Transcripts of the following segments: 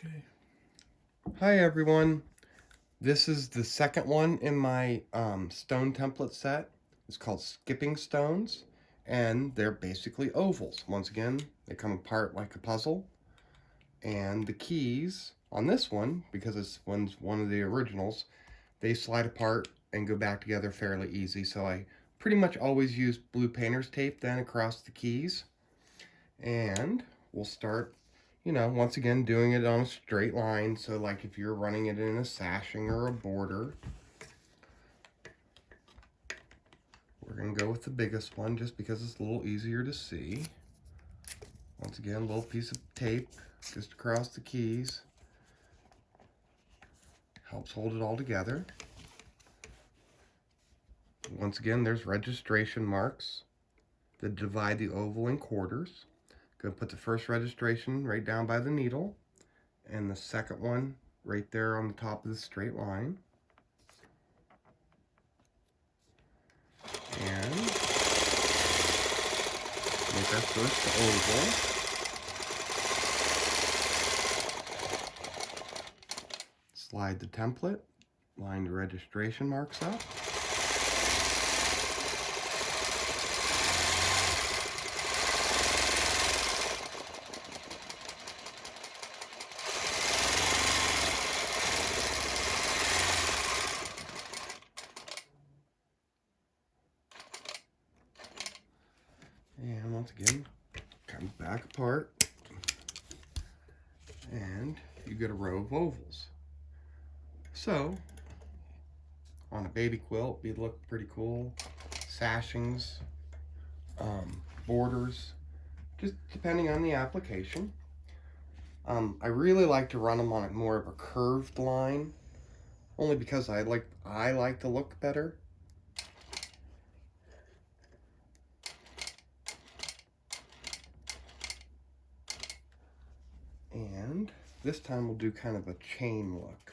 Okay. Hi everyone. This is the second one in my stone template set. It's called Skipping Stones, and they're basically ovals. Once again, they come apart like a puzzle. And the keys on this one, because it's one of the originals, they slide apart and go back together fairly easy. So I pretty much always use blue painter's tape then across the keys. And we'll start, once again, doing it on a straight line. So like if you're running it in a sashing or a border, we're gonna go with the biggest one just because it's a little easier to see. Once again, a little piece of tape just across the keys. Helps hold it all together. Once again, there's registration marks that divide the oval in quarters. Gonna put the first registration right down by the needle, and the second one right there on the top of the straight line. And make our first oval. Slide the template, line the registration marks up. And once again, comes back apart, and you get a row of ovals. So, on a baby quilt, it'd look pretty cool. Sashings, borders, just depending on the application. I really like to run them on more of a curved line, only because I like the look better. And this time we'll do kind of a chain look,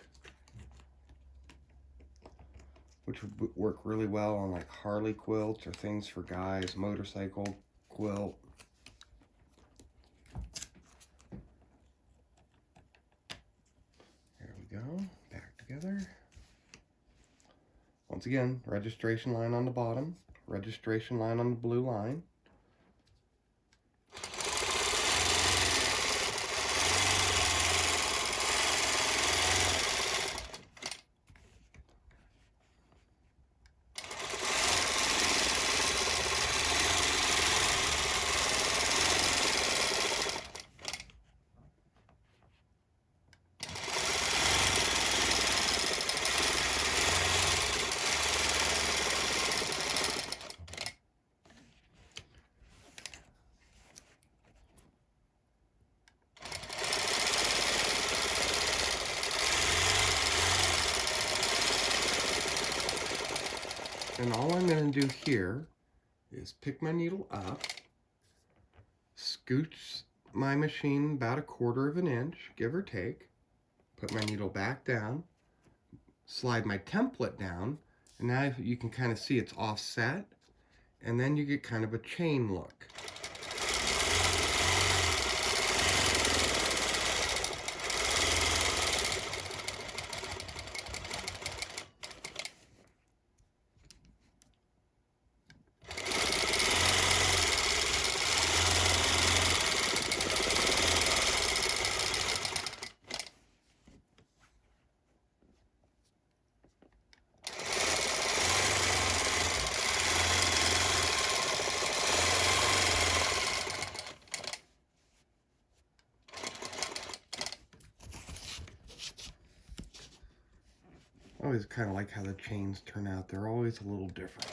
which would work really well on like Harley quilts or things for guys, motorcycle quilt. There we go, back together. Once again, registration line on the bottom, registration line on the blue line. And all I'm going to do here is pick my needle up, scooch my machine about 1/4 inch, give or take, put my needle back down, slide my template down, and now you can kind of see it's offset, and then you get kind of a chain look. I always kind of like how the chains turn out. They're always a little different.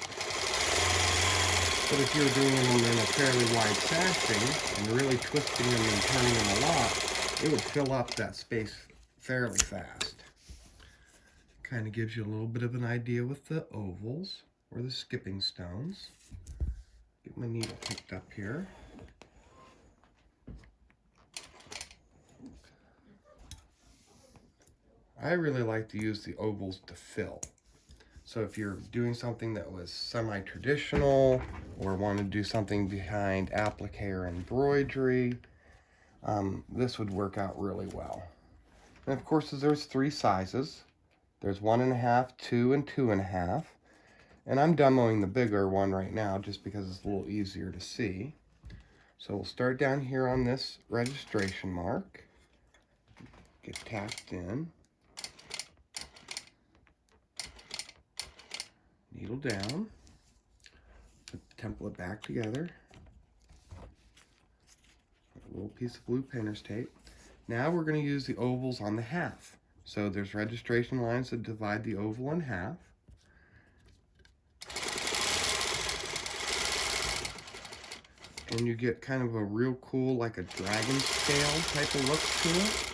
But if you're doing them in a fairly wide sashing and really twisting them and turning them a lot, it would fill up that space fairly fast. Kind of gives you a little bit of an idea with the ovals or the skipping stones. Get my needle picked up here. I really like to use the ovals to fill. So if you're doing something that was semi-traditional or want to do something behind applique or embroidery, this would work out really well. And of course, there's 3 sizes. There's 1.5, 2, and 2.5. And I'm demoing the bigger one right now just because it's a little easier to see. So we'll start down here on this registration mark. Get tacked in. Needle down. Put the template back together. A little piece of blue painter's tape. Now we're going to use the ovals on the half. So there's registration lines that divide the oval in half. And you get kind of a real cool, like a dragon scale type of look to it.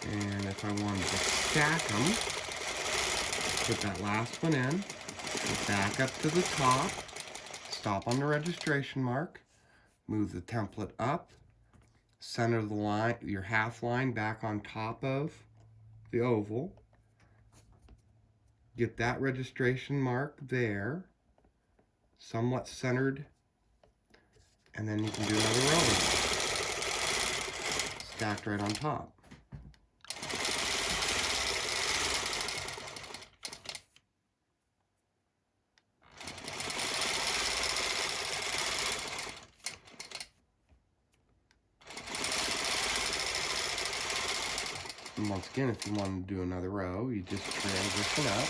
And if I wanted to stack them, put that last one in, back up to the top, stop on the registration mark, move the template up, center the line, your half line back on top of the oval, get that registration mark there, somewhat centered, and then you can do another row stacked right on top. And once again, if you want to do another row, you just transition up.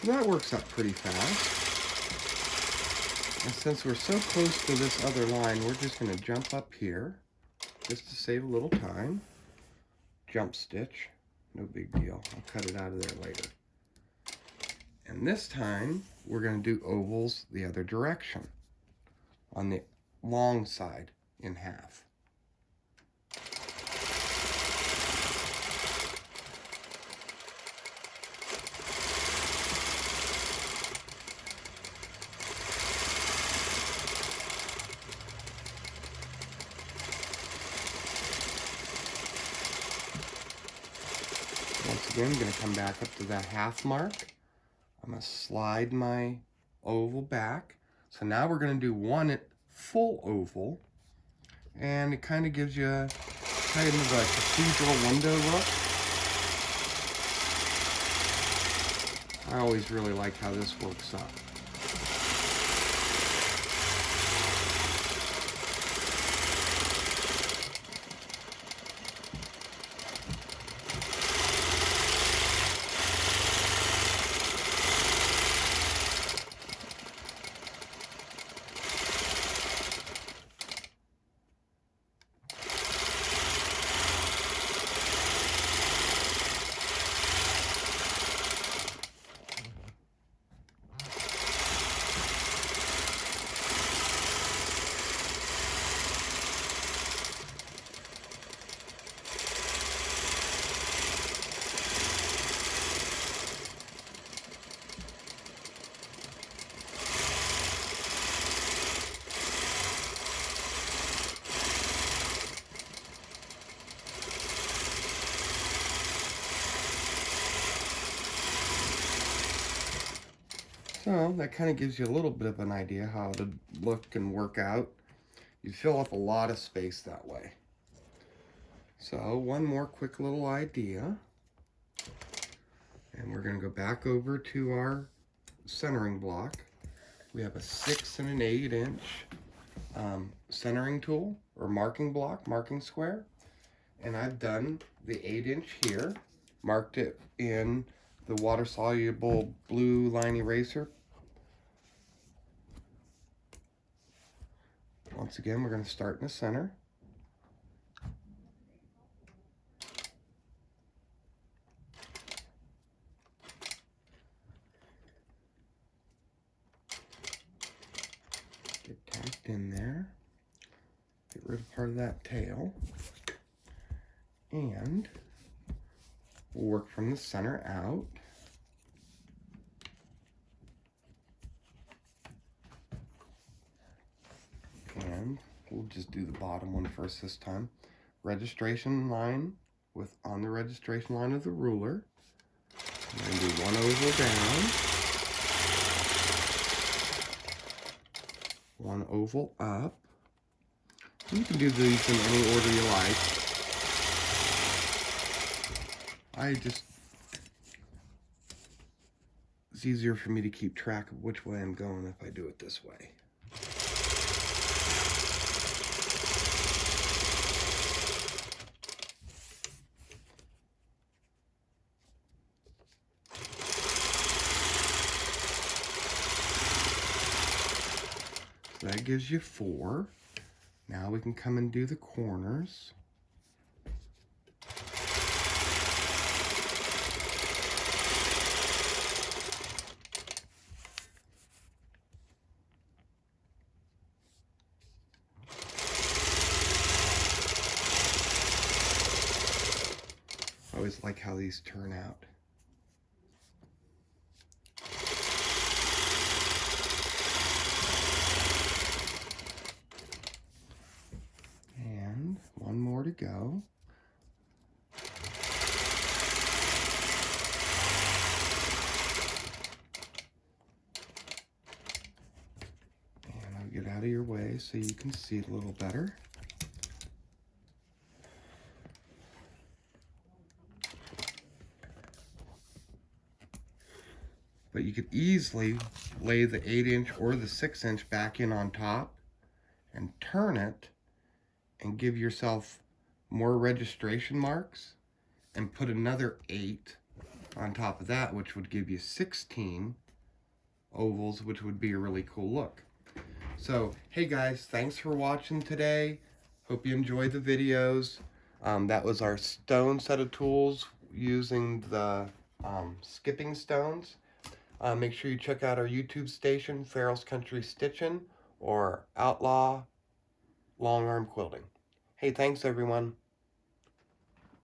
So that works up pretty fast. And since we're so close to this other line, we're just going to jump up here, just to save a little time. Jump stitch, no big deal. I'll cut it out of there later. And this time, we're going to do ovals the other direction, on the long side in half. Once again, I'm going to come back up to that half mark. I'm going to slide my oval back. So now we're going to do one full oval. And it kind of gives you kind of a cathedral window look. I always really like how this works up. So that kind of gives you a little bit of an idea how to look and work out. You fill up a lot of space that way. So one more quick little idea. And we're going to go back over to our centering block. We have a 6 and an 8-inch centering tool or marking block, marking square. And I've done the 8-inch here, marked it in the water-soluble blue line eraser. Once again, we're going to start in the center. just in there. Get rid of part of that tail. And we'll work from the center out. And we'll just do the bottom one first this time. Registration line on the registration line of the ruler. I'm going to do one oval down, one oval up. You can do these in any order you like. It's easier for me to keep track of which way I'm going if I do it this way. So that gives you 4. Now we can come and do the corners. I always like how these turn out. And one more to go. And I'll get out of your way so you can see it a little better. But you could easily lay the 8-inch or the 6-inch back in on top and turn it and give yourself more registration marks and put another 8 on top of that, which would give you 16 ovals, which would be a really cool look. So, hey guys, thanks for watching today. Hope you enjoyed the videos. That was our stone set of tools using the skipping stones. Make sure you check out our YouTube station, Farrell's Country Stitchin' or Outlaw Longarm Quilting. Hey, thanks everyone.